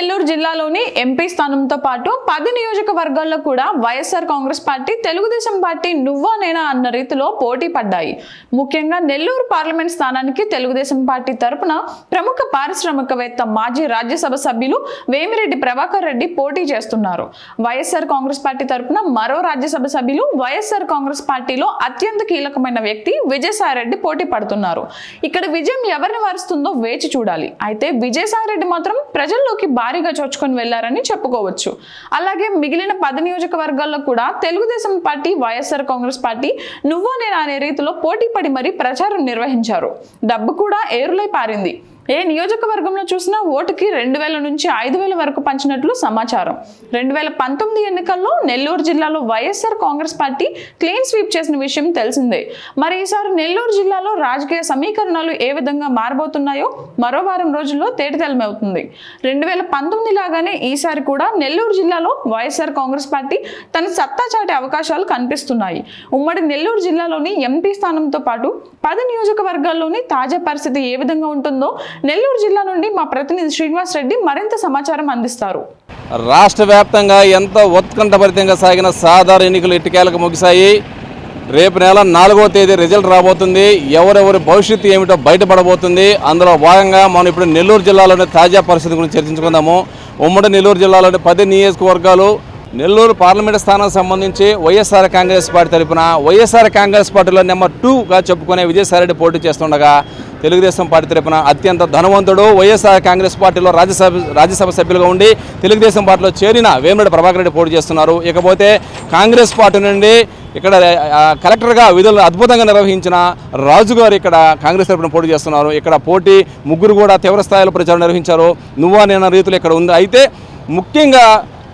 నెల్లూరు జిల్లాలోని ఎంపీ స్థానంతో పాటు 10 నియోజకవర్గాల్లో కూడా వైఎస్ఆర్ కాంగ్రెస్ పార్టీ, తెలుగుదేశం పార్టీ నువ్వా నేనా అన్న రీతిలో పోటీ పడ్డాయి. ముఖ్యంగా నెల్లూరు పార్లమెంట్ స్థానానికి తెలుగుదేశం పార్టీ తరపున ప్రముఖ పారిశ్రామికవేత్త, మాజీ రాజ్యసభ సభ్యులు వేమిరెడ్డి ప్రభాకర్ రెడ్డి పోటీ చేస్తున్నారు. వైఎస్ఆర్ కాంగ్రెస్ పార్టీ తరపున మరో రాజ్యసభ సభ్యులు, వైఎస్ఆర్ కాంగ్రెస్ పార్టీలో అత్యంత కీలకమైన వ్యక్తి విజయసాయిరెడ్డి పోటీ పడుతున్నారు. ఇక్కడ విజయం ఎవరిని వరుస్తుందో వేచి చూడాలి. అయితే విజయసాయిరెడ్డి మాత్రం ప్రజల్లోకి భారీగా చొచ్చుకొని వెళ్లారని చెప్పుకోవచ్చు. అలాగే మిగిలిన 10 నియోజకవర్గాల్లో కూడా తెలుగుదేశం పార్టీ, వైఎస్ఆర్ కాంగ్రెస్ పార్టీ నువ్వా నేనా అనే రీతిలో పోటీ పడి మరీ ప్రచారం నిర్వహించారు. డబ్బు కూడా ఏరులై పారింది. ఏ నియోజకవర్గంలో చూసినా ఓటుకి 2000 నుంచి 5000 వరకు పంచినట్లు సమాచారం. 2019 ఎన్నికల్లో నెల్లూరు జిల్లాలో YSR Congress party clean sweep చేసిన విషయం తెలిసిందే. మరి ఈసారి నెల్లూరు జిల్లాలో రాజకీయ సమీకరణాలు ఏ విధంగా మారబోతున్నాయో మరో వారం రోజుల్లో తేటతెల్లమవుతుంది. 2019 లాగానే ఈసారి కూడా నెల్లూరు జిల్లాలో వైఎస్ఆర్ కాంగ్రెస్ పార్టీ తన సత్తా చాటే అవకాశాలు కనిపిస్తున్నాయి. ఉమ్మడి నెల్లూరు జిల్లాలోని ఎంపీ స్థానంతో పాటు 10 నియోజకవర్గాల్లోని తాజా పరిస్థితి ఏ విధంగా ఉంటుందో నెల్లూరు జిల్లా నుండి మా ప్రతినిధి శ్రీనివాస్ రెడ్డి మరింత సమాచారం అందిస్తారు. రాష్ట్ర వ్యాప్తంగా ఎంతో ఉత్కంఠభరితంగా సాగిన సాధారణ ఎన్నికలు ఇటుకేలకు ముగిశాయి. రేపు నెల 4వ తేదీ రిజల్ట్ రాబోతుంది. ఎవరెవరి భవిష్యత్తు ఏమిటో బయటపడబోతుంది. అందులో భాగంగా మనం ఇప్పుడు నెల్లూరు జిల్లాలోని తాజా పరిస్థితి గురించి చర్చించుకుందాము. ఉమ్మడి నెల్లూరు జిల్లాలోని 10 నియోజకవర్గాలు, నెల్లూరు పార్లమెంట్ స్థానానికి సంబంధించి వైఎస్ఆర్ కాంగ్రెస్ పార్టీ తరపున వైఎస్ఆర్ కాంగ్రెస్ పార్టీలో నెంబర్ 2గా చెప్పుకునే విజయసాయిరెడ్డి పోటీ చేస్తుండగా, తెలుగుదేశం పార్టీ తరపున అత్యంత ధనవంతుడు, వైఎస్ఆర్ కాంగ్రెస్ పార్టీలో రాజ్యసభ సభ్యులుగా ఉండి తెలుగుదేశం పార్టీలో చేరిన వేమిరెడ్డి ప్రభాకర్ రెడ్డి పోటీ చేస్తున్నారు. ఇకపోతే కాంగ్రెస్ పార్టీ నుండి ఇక్కడ కలెక్టర్గా విధులను అద్భుతంగా నిర్వహించిన రాజు గారు ఇక్కడ కాంగ్రెస్ తరపున పోటీ చేస్తున్నారు. ఇక్కడ పోటీ ముగ్గురు కూడా తీవ్ర స్థాయిలో ప్రచారం నిర్వహించారు. నువ్వా నేనా రీతిలో ఇక్కడ ఉంది. అయితే ముఖ్యంగా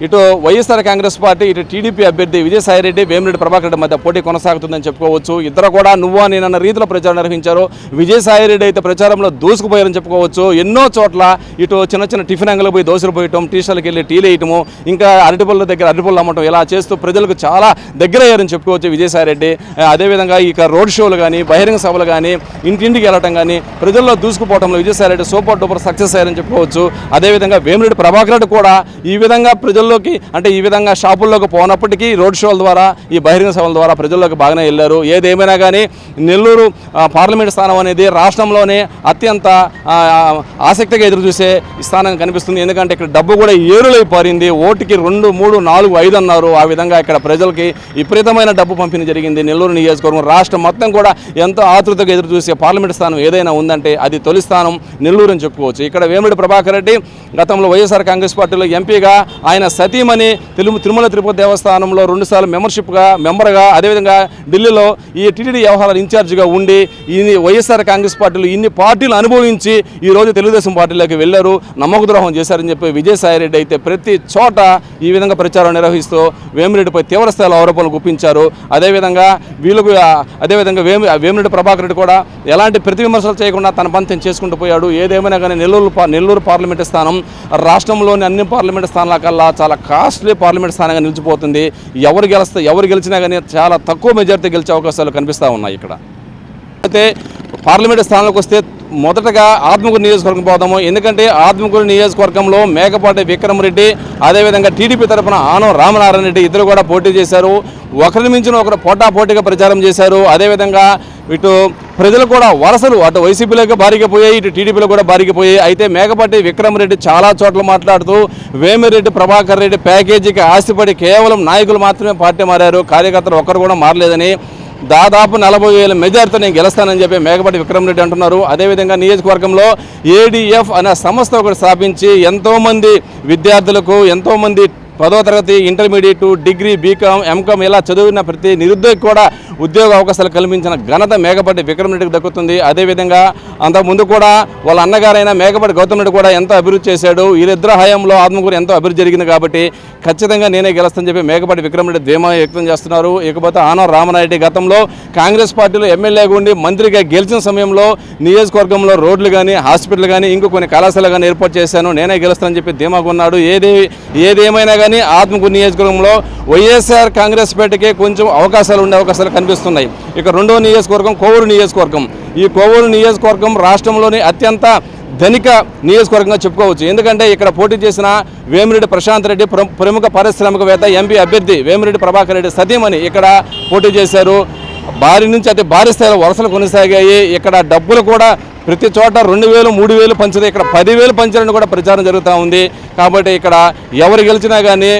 ఇటు వైఎస్ఆర్ కాంగ్రెస్ పార్టీ, ఇటు టీడీపీ అభ్యర్థి విజయసాయిరెడ్డి, వేమిరెడ్డి ప్రభాకర్ రెడ్డి మధ్య పోటీ కొనసాగుతుందని చెప్పుకోవచ్చు. ఇద్దరు కూడా నువ్వా నేనన్న రీతిలో ప్రచారం నిర్వహించారు. విజయసాయిరెడ్డి అయితే ప్రచారంలో దూసుకుపోయారని చెప్పుకోవచ్చు. ఎన్నో చోట్ల ఇటు చిన్న చిన్న టిఫిన్ అంగలు పోయి దోశలు పోయటం, టీ స్టాల్కి వెళ్ళి టీలు వేయటము, ఇంకా అరటిపళ్ళ దగ్గర అరటిపళ్ళు అమ్మటం, ఇలా చేస్తూ ప్రజలకు చాలా దగ్గర అయ్యారని చెప్పుకోవచ్చు విజయసాయిరెడ్డి. అదేవిధంగా ఇక రోడ్ షోలు కానీ, బహిరంగ సభలు కానీ, ఇంటింటికి వెళ్ళటం కానీ, ప్రజల్లో దూసుకుపోవడంలో విజయసాయిరెడ్డి సూపర్ డూపర్ సక్సెస్ అయ్యారని చెప్పుకోవచ్చు. అదేవిధంగా వేమిరెడ్డి ప్రభాకర్ రెడ్డి కూడా ఈ విధంగా అంటే ఈ విధంగా షాపుల్లోకి పోనప్పటికీ రోడ్ షోల ద్వారా, ఈ బహిరంగ సభల ద్వారా ప్రజల్లోకి బాగానే వెళ్ళారు. ఏదేమైనా కానీ నెల్లూరు పార్లమెంట్ స్థానం అనేది రాష్ట్రంలోనే అత్యంత ఆసక్తిగా ఎదురుచూసే స్థానం కనిపిస్తుంది. ఎందుకంటే ఇక్కడ డబ్బు కూడా ఏరులై పారింది. ఓటుకి 2, 3, 4, 5 అన్నారు. ఆ విధంగా ఇక్కడ ప్రజలకి విపరీతమైన డబ్బు పంపిణీ జరిగింది. నెల్లూరు నియోజకవర్గం రాష్ట్రం మొత్తం కూడా ఎంతో ఆతృతగా ఎదురుచూసే పార్లమెంట్ స్థానం ఏదైనా ఉందంటే అది తొలి స్థానం నెల్లూరు అని చెప్పుకోవచ్చు. ఇక్కడ వేమిరెడ్డి ప్రభాకర్ రెడ్డి గతంలో వైఎస్ఆర్ కాంగ్రెస్ పార్టీలో ఎంపీగా, ఆయన సతీమణి తిరుమల తిరుపతి దేవస్థానంలో 2 సార్లు మెంబర్గా, అదేవిధంగా ఢిల్లీలో ఈ టీటీడీ వ్యవహారాల ఇన్ఛార్జిగా ఉండి వైఎస్ఆర్ కాంగ్రెస్ పార్టీలు ఇన్ని పార్టీలు అనుభవించి ఈరోజు తెలుగుదేశం పార్టీలోకి వెళ్లారు. నమ్మక ద్రోహం చేశారని చెప్పి విజయసాయిరెడ్డి అయితే ప్రతి చోట ఈ విధంగా ప్రచారం నిర్వహిస్తూ వేమిరెడ్డిపై తీవ్రస్థాయిలో ఆరోపణలు గుప్పించారు. అదేవిధంగా వేమిరెడ్డి ప్రభాకర్ రెడ్డి కూడా ఎలాంటి ప్రతి విమర్శలు చేయకుండా తన పని చేసుకుంటూ పోయాడు. ఏదేమైనా కానీ నెల్లూరు పార్లమెంటు స్థానం రాష్ట్రంలోని అన్ని పార్లమెంటు స్థానాల కల్లా చాలా కాస్ట్లీ పార్లమెంట్ స్థానంగా నిలిచిపోతుంది. ఎవరు గెలిచినా కానీ చాలా తక్కువ మెజారిటీ గెలిచే అవకాశాలు కనిపిస్తూ ఉన్నాయి. ఇక్కడ అయితే పార్లమెంట్ స్థానాలకు వస్తే మొదటగా ఆత్మకూరు నియోజకవర్గం పోదాము. ఎందుకంటే ఆత్మకూరు నియోజకవర్గంలో మేకపాటి విక్రమరెడ్డి, అదేవిధంగా టీడీపీ తరఫున ఆనం రామనారాయణ రెడ్డి ఇద్దరు కూడా పోటీ చేశారు. ఒకరిని మించిన ఒకరు పోటాపోటీగా ప్రచారం చేశారు. అదేవిధంగా ఇటు ప్రజలు కూడా వలసలు అటు వైసీపీలోకి భారీగా పోయాయి, ఇటు టీడీపీలో కూడా భారీగా పోయాయి. అయితే మేకపాటి విక్రమరెడ్డి చాలా చోట్ల మాట్లాడుతూ వేమిరెడ్డి ప్రభాకర్ రెడ్డి ప్యాకేజీకి ఆశపడి కేవలం నాయకులు మాత్రమే పార్టీ మారారు, కార్యకర్తలు ఒక్కరు కూడా మారలేదని, దాదాపు 40,000 మెజార్టీతో నేను గెలుస్తానని చెప్పి మేకపాటి విక్రమరెడ్డి అంటున్నారు. అదేవిధంగా నియోజకవర్గంలో ఏడీఎఫ్ అనే సంస్థ ఒకటి స్థాపించి ఎంతోమంది విద్యార్థులకు, ఎంతోమంది 10వ తరగతి, ఇంటర్మీడియట్, డిగ్రీ, బీకామ్, ఎంకామ్ ఇలా చదివిన ప్రతి నిరుద్యోగి కూడా ఉద్యోగ అవకాశాలు కల్పించిన ఘనత మేకపాటి విక్రమరెడ్డికి దక్కుతుంది. అదేవిధంగా అంతకుముందు కూడా వాళ్ళ అన్నగారైన మేకపాటి గౌతమ్ రెడ్డి కూడా ఎంతో అభివృద్ధి చేశాడు. వీరిద్దరు హయాంలో ఆత్మకూరు ఎంతో అభివృద్ధి జరిగింది కాబట్టి ఖచ్చితంగా నేనే గెలుస్తానని చెప్పి మేకపాటి విక్రమరెడ్డి ధీమా వ్యక్తం చేస్తున్నారు. ఇకపోతే ఆనం రామనాయుడు గతంలో కాంగ్రెస్ పార్టీలో ఎమ్మెల్యేగా ఉండి మంత్రిగా గెలిచిన సమయంలో నియోజకవర్గంలో రోడ్లు కానీ, హాస్పిటల్ కానీ, ఇంకో కొన్ని కళాశాలలు కానీ ఏర్పాటు చేశాను, నేనే గెలుస్తానని చెప్పి ధీమాగా ఉన్నాడు. ఏదేమైనా కానీ ఆత్మకూరు నియోజకవర్గంలో వైఎస్ఆర్ కాంగ్రెస్ పార్టీకి కొంచెం ఉండే అవకాశాలు కనిపిస్తున్నాయి. ఇక రెండో నియోజకవర్గం కోవూరు నియోజకవర్గం. ఈ కోవూరు నియోజకవర్గం రాష్ట్రంలోని అత్యంత ధనిక నియోజకవర్గంగా చెప్పుకోవచ్చు. ఎందుకంటే ఇక్కడ పోటీ చేసిన వేమిరెడ్డి ప్రశాంత్ రెడ్డి ప్రముఖ పారిశ్రామికవేత్త, ఎంపీ అభ్యర్థి వేమిరెడ్డి ప్రభాకర్ రెడ్డి సతీమణి ఇక్కడ పోటీ చేశారు. భారీ నుంచి అతి భారీ స్థాయిలో వరుసలు కొనసాగాయి. ఇక్కడ డబ్బులు కూడా ప్రతి చోట 2,000, 3,000 పంచదు, ఇక్కడ 10,000 పంచాలని కూడా ప్రచారం జరుగుతూ ఉంది. కాబట్టి ఇక్కడ ఎవరు గెలిచినా కానీ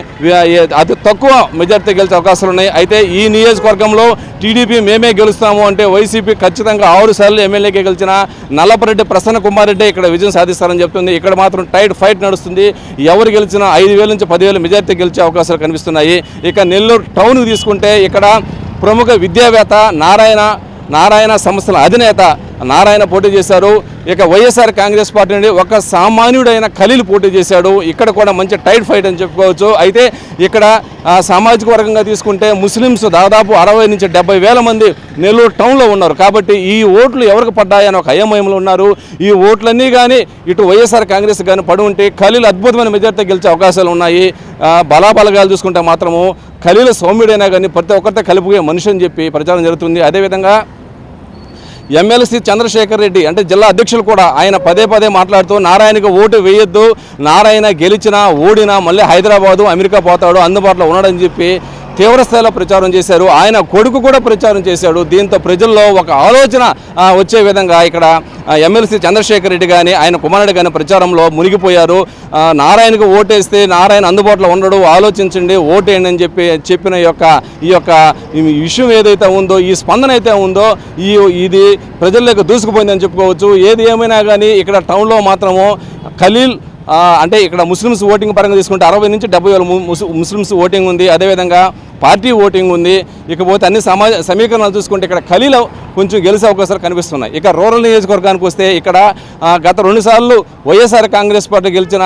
అతి తక్కువ మెజార్టీ గెలిచే అవకాశాలు ఉన్నాయి. అయితే ఈ నియోజకవర్గంలో టీడీపీ మేమే గెలుస్తాము అంటే వైసీపీ ఖచ్చితంగా 6 సార్లు ఎమ్మెల్యేకి గెలిచిన నల్లపరెడ్డి ప్రసన్న కుమార్ రెడ్డి ఇక్కడ విజయం సాధిస్తారని చెప్తుంది. ఇక్కడ మాత్రం టైట్ ఫైట్ నడుస్తుంది. ఎవరు గెలిచినా 5,000 నుంచి 10,000 మెజార్టీ గెలిచే అవకాశాలు కనిపిస్తున్నాయి. ఇక నెల్లూరు టౌన్కి తీసుకుంటే ఇక్కడ ప్రముఖ విద్యావేత్త నారాయణ సంస్థల అధినేత నారాయణ పోటీ చేశారు. ఇక వైఎస్ఆర్ కాంగ్రెస్ పార్టీ నుండి ఒక సామాన్యుడైన ఖలీల్ పోటీ చేశాడు. ఇక్కడ కూడా మంచి టైట్ ఫైట్ అని చెప్పుకోవచ్చు. అయితే ఇక్కడ సామాజిక వర్గంగా తీసుకుంటే ముస్లిమ్స్ దాదాపు 60 నుంచి 70 వేల మంది నెల్లూరు టౌన్లో ఉన్నారు. కాబట్టి ఈ ఓట్లు ఎవరికి పడ్డాయని ఒక అయోమయంలో ఉన్నారు. ఈ ఓట్లన్నీ కానీ ఇటు వైఎస్ఆర్ కాంగ్రెస్ కానీ పడి ఉంటే ఖలీల్ అద్భుతమైన మెజార్టీ గెలిచే అవకాశాలు ఉన్నాయి. బలాబలగాలు చూసుకుంటే మాత్రము ఖలీల్ సౌమ్యుడైనా కానీ ప్రతి ఒక్కరితో కలిపిపోయే మనిషి అని చెప్పి ప్రచారం జరుగుతుంది. అదేవిధంగా ఎమ్మెల్సీ చంద్రశేఖర్ రెడ్డి అంటే జిల్లా అధ్యక్షులు కూడా ఆయన పదే మాట్లాడుతూ నారాయణకి ఓటు వేయొద్దు, నారాయణ గెలిచినా ఓడినా మళ్ళీ హైదరాబాదు అమెరికా పోతాడు, అందుబాటులో ఉన్నాడని చెప్పి తీవ్రస్థాయిలో ప్రచారం చేశారు. ఆయన కొడుకు కూడా ప్రచారం చేశాడు. దీంతో ప్రజల్లో ఒక ఆలోచన వచ్చే విధంగా ఇక్కడ ఎమ్మెల్సీ చంద్రశేఖర్ రెడ్డి కానీ ఆయన కుమారుడు కానీ ప్రచారంలో మునిగిపోయారు. నారాయణకు ఓటేస్తే నారాయణ అందుబాటులో ఉండడు, ఆలోచించండి, ఓటేయండి అని చెప్పిన ఈ యొక్క విషయం ఏదైతే ఉందో, ఈ స్పందన అయితే ఉందో ఇది ప్రజల్లోకి దూసుకుపోయిందని చెప్పుకోవచ్చు. ఏది ఏమైనా కానీ ఇక్కడ టౌన్లో మాత్రము ఖలీల్ అంటే ఇక్కడ ముస్లిమ్స్ ఓటింగ్ పరంగా తీసుకుంటే 60 నుంచి 70 వేల ముస్లిమ్స్ ఓటింగ్ ఉంది. అదేవిధంగా పార్టీ ఓటింగ్ ఉంది. ఇకపోతే అన్ని సమీకరణాలు చూసుకుంటే ఇక్కడ ఖలీల్ కొంచెం గెలిచే అవకాశాలు కనిపిస్తున్నాయి. ఇక రూరల్ నియోజకవర్గానికి వస్తే ఇక్కడ గత 2 సార్లు వైఎస్ఆర్ కాంగ్రెస్ పార్టీ గెలిచిన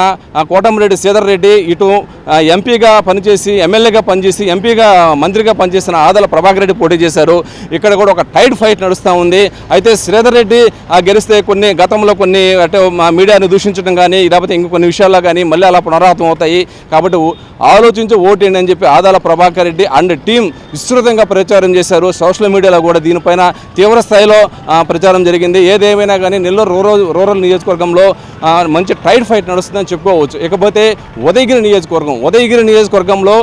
కోటమిరెడ్డి శ్రీధర్ రెడ్డి ఇటు ఎంపీగా పనిచేసి ఎమ్మెల్యేగా పనిచేసి ఎంపీగా మంత్రిగా పనిచేసిన ఆదల ప్రభాకర్ రెడ్డి పోటీ చేశారు. ఇక్కడ కూడా ఒక టైట్ ఫైట్ నడుస్తూ ఉంది. అయితే శ్రీధర్ రెడ్డి గెలిస్తే గతంలో కొన్ని అంటే మీడియాని దూషించడం కానీ లేకపోతే ఇంకొన్ని విషయాల్లో కానీ మళ్ళీ అలా పునరావృతం అవుతాయి. కాబట్టి ఆలోచించి ఓటేయండి అని చెప్పి ఆదాల ప్రభాకర్ రెడ్డి అండ్ టీం విస్తృతంగా ప్రచారం చేశారు. సోషల్ మీడియాలో కూడా దీనిపైన తీవ్ర స్థాయిలో ప్రచారం జరిగింది. ఏదేమైనా కానీ నెల్లూరు రూరల్ నియోజకవర్గంలో మంచి టైట్ ఫైట్ నడుస్తుందని చెప్పుకోవచ్చు. ఇకపోతే ఉదయగిరి నియోజకవర్గంలో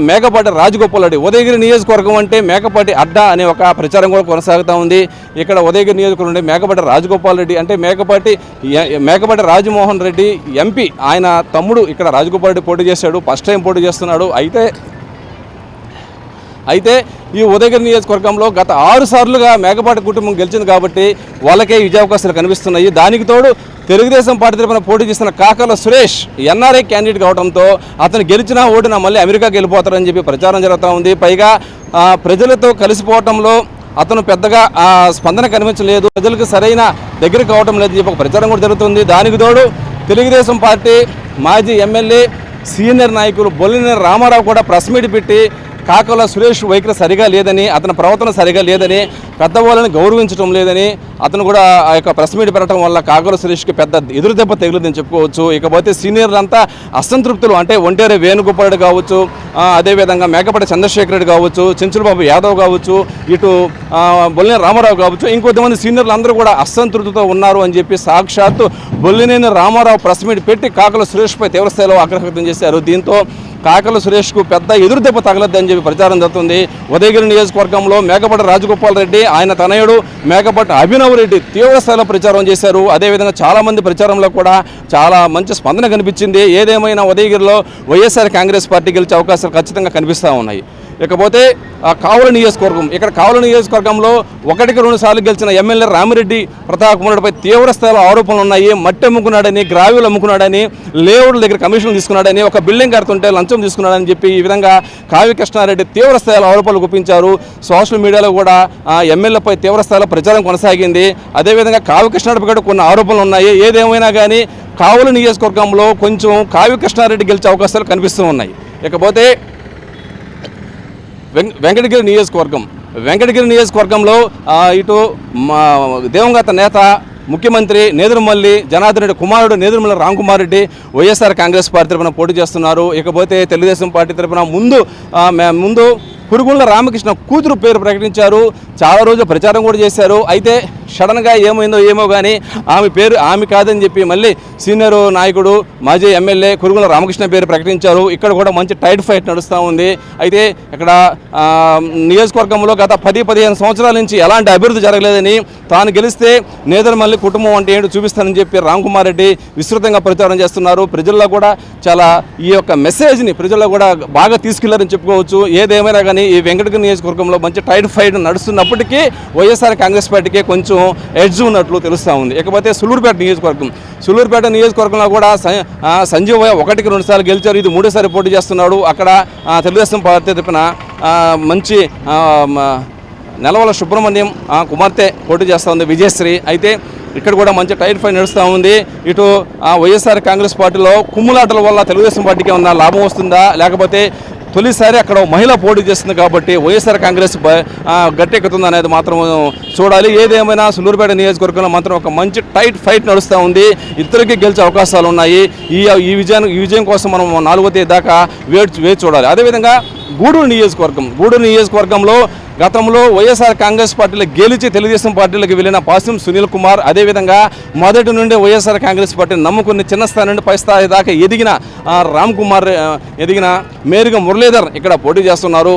మేకపాటి రాజగోపాల్ రెడ్డి, ఉదయగిరి నియోజకవర్గం అంటే మేకపాటి అడ్డా అనే ఒక ప్రచారం కూడా కొనసాగుతూ ఉంది. ఇక్కడ ఉదయగిరి నియోజకవర్గం అంటే మేకపాటి రాజగోపాల్ రెడ్డి అంటే మేకపాటి రాజమోహన్ రెడ్డి ఎంపీ, ఆయన తమ్ముడు ఇక్కడ రాజగోపాల్ రెడ్డి పోటీ చేశాడు, ఫస్ట్ టైం పోటీ చేస్తున్నాడు. అయితే ఈ ఉదయగిరి నియోజకవర్గంలో గత 6 సార్లుగా మేకపాటి కుటుంబం గెలిచింది కాబట్టి వాళ్ళకే విజయావకాశాలు కనిపిస్తున్నాయి. దానికి తోడు తెలుగుదేశం పార్టీ తరఫున పోటీ చేసిన కాకల సురేష్ ఎన్ఆర్ఐ క్యాండిడేట్ కావడంతో అతను గెలిచినా ఓడినా మళ్ళీ అమెరికాకి వెళ్ళిపోతారని చెప్పి ప్రచారం జరుగుతూ ఉంది. పైగా ప్రజలతో కలిసిపోవడంలో అతను పెద్దగా స్పందన కనిపించలేదు, ప్రజలకు సరైన దగ్గర కావడం లేదని చెప్పి ఒక ప్రచారం కూడా జరుగుతుంది. దానికి తోడు తెలుగుదేశం పార్టీ మాజీ ఎమ్మెల్యే సీనియర్ నాయకులు బొల్లినేని రామారావు కూడా ప్రెస్ మీట్ పెట్టి కాకల సురేష్ వైఖరి సరిగా లేదని, అతని ప్రవర్తన సరిగా లేదని, పెద్దవాళ్ళని గౌరవించడం లేదని అతను కూడా ఆ యొక్క ప్రెస్ మీట్ పెట్టడం వల్ల కాకల సురేష్కి పెద్ద ఎదురు దెబ్బ తగిలిందని చెప్పుకోవచ్చు. ఇకపోతే సీనియర్లంతా అసంతృప్తులు అంటే ఒంటేరు వేణుగోపాల్ రెడ్డి కావచ్చు, అదేవిధంగా మేకపాటి చంద్రశేఖర్ రెడ్డి కావచ్చు, చెంచులబాబు యాదవ్ కావచ్చు, ఇటు బొల్లినేని రామారావు కావచ్చు, ఇంకొంతమంది సీనియర్లు అందరూ కూడా అసంతృప్తితో ఉన్నారు అని చెప్పి సాక్షాత్తు బొల్లినేని రామారావు ప్రెస్ మీట్ పెట్టి కాకల సురేష్పై తీవ్రస్థాయిలో ఆగ్రహం వ్యక్తం చేశారు. దీంతో కాకల సురేష్కు పెద్ద ఎదురు దెబ్బ తగలద్దని చెప్పి ప్రచారం జరుగుతుంది. ఉదయగిరి నియోజకవర్గంలో మేకపాటి రాజగోపాల్ రెడ్డి, ఆయన తనయుడు మేకపాటి అభినవ్ రెడ్డి తీవ్రస్థాయిలో ప్రచారం చేశారు. అదేవిధంగా చాలామంది ప్రచారంలో కూడా చాలా మంచి స్పందన కనిపించింది. ఏదేమైనా ఉదయగిరిలో వైఎస్ఆర్ కాంగ్రెస్ పార్టీ గెలిచే అవకాశాలు ఖచ్చితంగా కనిపిస్తూ ఉన్నాయి. ఇకపోతే కావలి నియోజకవర్గం, ఇక్కడ కావలి నియోజకవర్గంలో 1-2 సార్లు గెలిచిన ఎమ్మెల్యే రామిరెడ్డి ప్రతాప్ కుమారుడిపై తీవ్ర స్థాయిలో ఆరోపణలు ఉన్నాయి. మట్టి అమ్ముకున్నాడని, గ్రావెల్ అమ్ముకున్నాడని, లేఅవుట్ల దగ్గర కమిషన్లు తీసుకున్నాడని, ఒక బిల్డింగ్ కడుతుంటే లంచం తీసుకున్నాడని చెప్పి ఈ విధంగా కావ్య కృష్ణారెడ్డి తీవ్ర స్థాయిలో ఆరోపణలు గుప్పించారు. సోషల్ మీడియాలో కూడా ఎమ్మెల్యేపై తీవ్ర స్థాయిలో ప్రచారం కొనసాగింది. అదేవిధంగా కావ్య కృష్ణారెడ్డి కూడా కొన్ని ఆరోపణలు ఉన్నాయి. ఏదేమైనా కానీ కావలి నియోజకవర్గంలో కొంచెం కావ్య కృష్ణారెడ్డి గెలిచే అవకాశాలు కనిపిస్తూ ఉన్నాయి. ఇకపోతే వెంకటగిరి నియోజకవర్గంలో ఇటు దివంగత నేత ముఖ్యమంత్రి నేదురుమల్లి జనార్దన్ రెడ్డి కుమారుడు నేదురుమల్లి రామ్కుమార్ రెడ్డి వైఎస్ఆర్ కాంగ్రెస్ పార్టీ తరఫున పోటీ చేస్తున్నారు. ఇకపోతే తెలుగుదేశం పార్టీ తరఫున ముందు కురుగుళ్ళ రామకృష్ణ కూతురు పేరు ప్రకటించారు. చాలా రోజులు ప్రచారం కూడా చేశారు. అయితే సడన్గా ఏమైందో ఏమో కానీ ఆమె కాదని చెప్పి మళ్ళీ సీనియర్ నాయకుడు మాజీ ఎమ్మెల్యే కురుగుళ్ళ రామకృష్ణ పేరు ప్రకటించారు. ఇక్కడ కూడా మంచి టైట్ ఫైట్ నడుస్తూ ఉంది. అయితే ఇక్కడ నియోజకవర్గంలో గత 10-15 సంవత్సరాల నుంచి ఎలాంటి అభివృద్ధి జరగలేదని, తాను గెలిస్తే నేదరమల్లి కుటుంబం అంటే ఏంటో చూపిస్తానని చెప్పి రామ్ కుమార్ రెడ్డి విస్తృతంగా ప్రచారం చేస్తున్నారు. ప్రజల్లో కూడా చాలా ఈ యొక్క మెసేజ్ని ప్రజల్లో కూడా బాగా తీసుకెళ్లారని చెప్పుకోవచ్చు. ఏదేమైనా కానీ ఈ వెంకటగిరి నియోజకవర్గంలో మంచి టైట్ ఫైట్ నడుస్తున్నప్పటికీ వైఎస్ఆర్ కాంగ్రెస్ పార్టీకి కొంచెం ఎడ్జ్ ఉన్నట్లు తెలుస్తూ ఉంది. ఇకపోతే సులూరుపేట నియోజకవర్గంలో కూడా సంజీవ్ 1-2 సార్లు గెలిచారు. ఇది 3వ పోటీ చేస్తున్నాడు. అక్కడ తెలుగుదేశం పార్టీ తరపున మంచి నెలవల సుబ్రహ్మణ్యం కుమార్తె పోటీ చేస్తూ ఉంది, విజయశ్రీ. అయితే ఇక్కడ కూడా మంచి టైట్ ఫైట్ నడుస్తూ ఉంది. ఇటు వైఎస్ఆర్ కాంగ్రెస్ పార్టీలో కుమ్ములాటల వల్ల తెలుగుదేశం పార్టీకి ఏమన్నా లాభం వస్తుందా, లేకపోతే తొలిసారి అక్కడ మహిళ పోటీ చేస్తుంది కాబట్టి వైఎస్ఆర్ కాంగ్రెస్ గట్టెక్కుతుంది అనేది మాత్రం చూడాలి. ఏదేమైనా సులూరుపేట నియోజకవర్గంలో మాత్రం ఒక మంచి టైట్ ఫైట్ నడుస్తూ ఉంది. ఇద్దరికి గెలిచే అవకాశాలు ఉన్నాయి. ఈ విజయం కోసం మనం 4వ తేదీ దాకా వేచి చూడాలి. అదేవిధంగా గూడూరు నియోజకవర్గంలో గతంలో వైఎస్ఆర్ కాంగ్రెస్ పార్టీలో గెలిచి తెలుగుదేశం పార్టీలోకి వెళ్ళిన పాసిం సునీల్ కుమార్, అదేవిధంగా మొదటి నుండి వైఎస్ఆర్ కాంగ్రెస్ పార్టీని నమ్ముకుని చిన్న స్థాయి నుండి పై స్థాయి దాకా ఎదిగిన రామ్ కుమార్ ఎదిగిన మేరుగ మురళీధర్ ఇక్కడ పోటీ చేస్తున్నారు.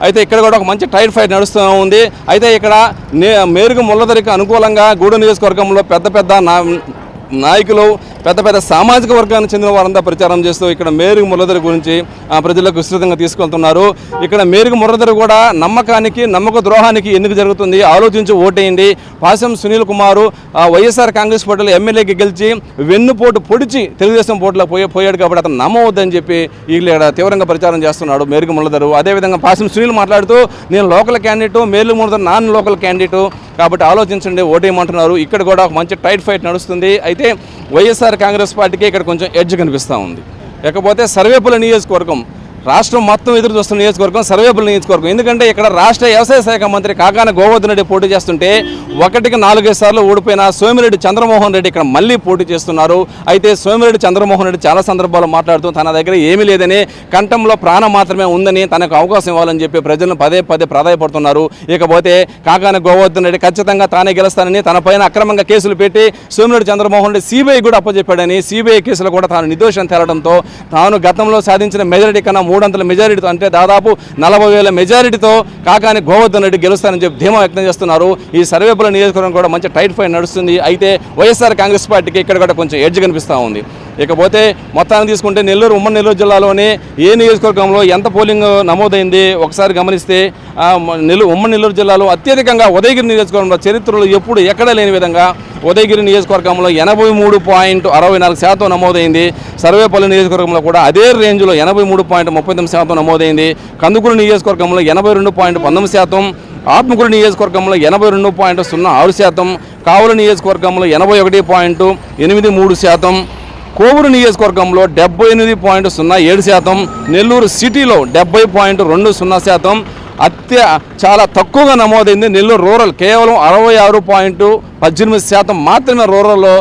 అయితే ఇక్కడ కూడా ఒక మంచి టైట్ ఫైట్ నడుస్తూ ఉంది. అయితే ఇక్కడ మేరుగ మురళీధర్కి అనుకూలంగా గూడూరు నియోజకవర్గంలో పెద్ద నాయకులు, పెద్ద సామాజిక వర్గానికి చెందిన వారంతా ప్రచారం చేస్తూ ఇక్కడ మేరుగ మురళీధర్ గురించి ప్రజలకు విస్తృతంగా తీసుకెళ్తున్నారు. ఇక్కడ మేరుగ మురళీధర్ కూడా నమ్మక ద్రోహానికి ఎందుకు జరుగుతుంది ఆలోచించి ఓటేయండి. పాసం సునీల్ కుమారు వైఎస్ఆర్ కాంగ్రెస్ పార్టీలో ఎమ్మెల్యేకి గెలిచి వెన్నుపోటు పొడిచి తెలుగుదేశం పోటీలో పోయాడు కాబట్టి అతను నమ్మవద్దని చెప్పి ఇక్కడ తీవ్రంగా ప్రచారం చేస్తున్నాడు మేరుగ మురళీధర్. అదేవిధంగా పాసం సునీల్ మాట్లాడుతూ నేను local candidate, Meruga Muralidhar non local candidate కాబట్టి ఆలోచించండి ఓటేయమంటున్నారు. ఇక్కడ కూడా ఒక మంచి టైట్ ఫైట్ నడుస్తుంది. అయితే వైఎస్ఆర్ కాంగ్రెస్ పార్టీకి ఇక్కడ కొంచెం ఎడ్జ్ కనిపిస్తూ ఉంది. ఇకపోతే సర్వేపల్లి నియోజకవర్గం రాష్ట్రం మొత్తం ఎదురు చూస్తున్న నియోజకవర్గం సర్వేపల్లి నియోజకవర్గం. ఎందుకంటే ఇక్కడ రాష్ట్ర వ్యవసాయ శాఖ మంత్రి కాకాన గోవర్ధన్ రెడ్డి పోటీ చేస్తుంటే 1-4 సార్లు ఓడిపోయిన సోమిరెడ్డి చంద్రమోహన్ రెడ్డి ఇక్కడ మళ్ళీ పోటీ చేస్తున్నారు. అయితే సోమిరెడ్డి చంద్రమోహన్ రెడ్డి చాలా సందర్భాల్లో మాట్లాడుతూ తన దగ్గర ఏమీ లేదని, కంఠంలో ప్రాణం మాత్రమే ఉందని, తనకు అవకాశం ఇవ్వాలని చెప్పి ప్రజలను పదే ప్రాధాయపడుతున్నారు. ఇకపోతే కాకాన గోవర్ధన్ రెడ్డి ఖచ్చితంగా తానే గెలుస్తానని, తన పైన అక్రమంగా కేసులు పెట్టి సోమిరెడ్డి చంద్రమోహన్ రెడ్డి సిబిఐ కూడా అప్పచెప్పాడని, సిబిఐ కేసులో కూడా తాను నిర్దోషం తేలడంతో తాను గతంలో సాధించిన మెజారిటీ కన్నా 300 మెజారిటీతో అంటే దాదాపు 40,000 మెజారిటీతో కాకాని గోవర్ధన్ రెడ్డి గెలుస్తారని చెప్పి ధీమా వ్యక్తం చేస్తున్నారు. ఈ సర్వేపల్లి నియోజకవర్గం కూడా మంచి టైట్ ఫైట్ నడుస్తుంది. అయితే వైఎస్ఆర్ కాంగ్రెస్ పార్టీకి ఇక్కడ కూడా కొంచెం ఎడ్జ్ కనిపిస్తూ ఉంది. ఇకపోతే మొత్తాన్ని తీసుకుంటే ఉమ్మడి నెల్లూరు జిల్లాలోనే ఏ నియోజకవర్గంలో ఎంత పోలింగ్ నమోదైంది ఒకసారి గమనిస్తే ఉమ్మడి నెల్లూరు జిల్లాలో అత్యధికంగా ఉదయగిరి నియోజకవర్గంలో చరిత్రలో ఎక్కడ లేని విధంగా ఉదయగిరి నియోజకవర్గంలో 83.64% నమోదైంది. సర్వేపల్లి నియోజకవర్గంలో కూడా అదే రేంజ్లో 83.39% నమోదైంది. కందుకూరు నియోజకవర్గంలో 82.19%, ఆత్మకూరు నియోజకవర్గంలో 82.06%, కావలి నియోజకవర్గంలో 81.83%, కోవూరు నియోజకవర్గంలో 78.07%, నెల్లూరు సిటీలో 70.20%, చాలా తక్కువగా నమోదైంది నెల్లూరు రూరల్ కేవలం 66.18% మాత్రమే రూరల్లో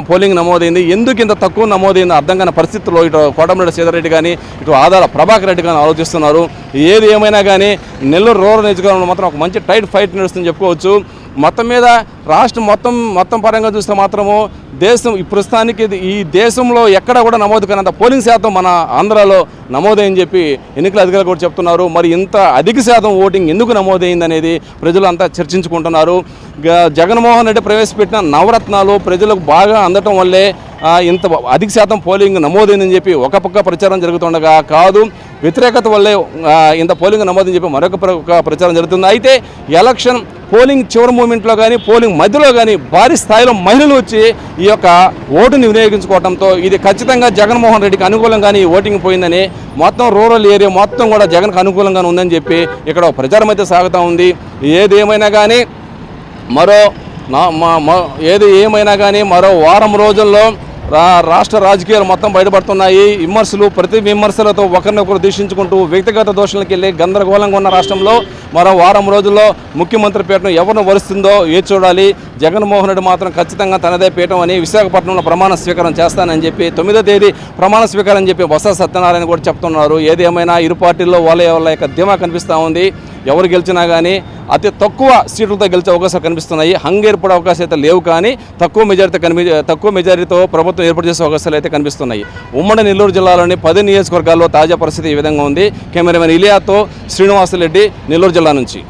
పోలింగ్ నమోదైంది. ఎందుకు ఇంత తక్కువ నమోదైందో అర్థం కాని పరిస్థితుల్లో ఇటు కోటమిరెడ్డి శ్రీధర్ కానీ ఇటు ఆదాల ప్రభాకర్ రెడ్డి కానీ ఆలోచిస్తున్నారు. ఏది ఏమైనా కానీ నెల్లూరు రూరల్ నియోజకవర్గంలో మాత్రం ఒక మంచి టైట్ ఫైట్ నడుస్తుందని చెప్పుకోవచ్చు. మొత్తం మీద రాష్ట్రం మొత్తం పరంగా చూస్తే మాత్రము ఈ ప్రస్తుతానికి ఈ దేశంలో ఎక్కడ కూడా నమోదు కానంత పోలింగ్ శాతం మన ఆంధ్రాలో నమోదైందని చెప్పి ఎన్నికల అధికారులు కూడా చెప్తున్నారు. మరి ఇంత అధిక శాతం ఓటింగ్ ఎందుకు నమోదైంది అనేది ప్రజలు అంతా చర్చించుకుంటున్నారు. జగన్మోహన్ రెడ్డి ప్రవేశపెట్టిన నవరత్నాలు ప్రజలకు బాగా అందటం వల్లే ఇంత అధిక శాతం పోలింగ్ నమోదైందని చెప్పి ఒక పక్క ప్రచారం జరుగుతుండగా కాదు, వ్యతిరేకత వల్లే ఇంత పోలింగ్ నమోదని చెప్పి మరొక ప్రచారం జరుగుతుంది. అయితే ఎలక్షన్ పోలింగ్ చివరి మూమెంట్లో కానీ పోలింగ్ మధ్యలో కానీ భారీ స్థాయిలో మహిళలు వచ్చి ఈ యొక్క ఓటుని వినియోగించుకోవడంతో ఇది ఖచ్చితంగా జగన్మోహన్ రెడ్డికి అనుకూలంగానే ఈ ఓటింగ్ పోయిందని, మొత్తం రూరల్ ఏరియా మొత్తం కూడా జగన్కి అనుకూలంగానే ఉందని చెప్పి ఇక్కడ ప్రచారం అయితే సాగుతూ ఉంది. ఏది ఏమైనా కానీ మరో వారం రోజుల్లో రాష్ట్ర రాజకీయాలు మొత్తం బయటపడుతున్నాయి. ప్రతి విమర్శలతో ఒకరినొకరు దూషించుకుంటూ వ్యక్తిగత దోషులకు వెళ్ళి గందరగోళంగా ఉన్న రాష్ట్రంలో మరో వారం రోజుల్లో ముఖ్యమంత్రి పీఠం ఎవరిని వరుస్తుందో ఏది చూడాలి. జగన్మోహన్ రెడ్డి మాత్రం ఖచ్చితంగా తనదే పీఠం అని విశాఖపట్నంలో ప్రమాణ స్వీకారం చేస్తానని చెప్పి 9వ తేదీ ప్రమాణ స్వీకారం అని చెప్పి బొత్స సత్యనారాయణ కూడా చెప్తున్నారు. ఏది ఏమైనా ఇరు పార్టీల్లో వాళ్ళ యొక్క ధీమా కనిపిస్తూ ఉంది. ఎవరు గెలిచినా కానీ అతి తక్కువ సీట్లతో గెలిచే అవకాశాలు కనిపిస్తున్నాయి. హంగ్ ఏర్పడే అవకాశాలు అయితే లేవు, కానీ తక్కువ మెజారిటీతో ప్రభుత్వం ఏర్పాటు చేసే అవకాశాలు అయితే కనిపిస్తున్నాయి. ఉమ్మడి నెల్లూరు జిల్లాలోని 10 నియోజకవర్గాల్లో తాజా పరిస్థితి ఈ విధంగా ఉంది. కెమెరామెన్ ఇలియాతో శ్రీనివాసరెడ్డి, నెల్లూరు జిల్లా నుంచి.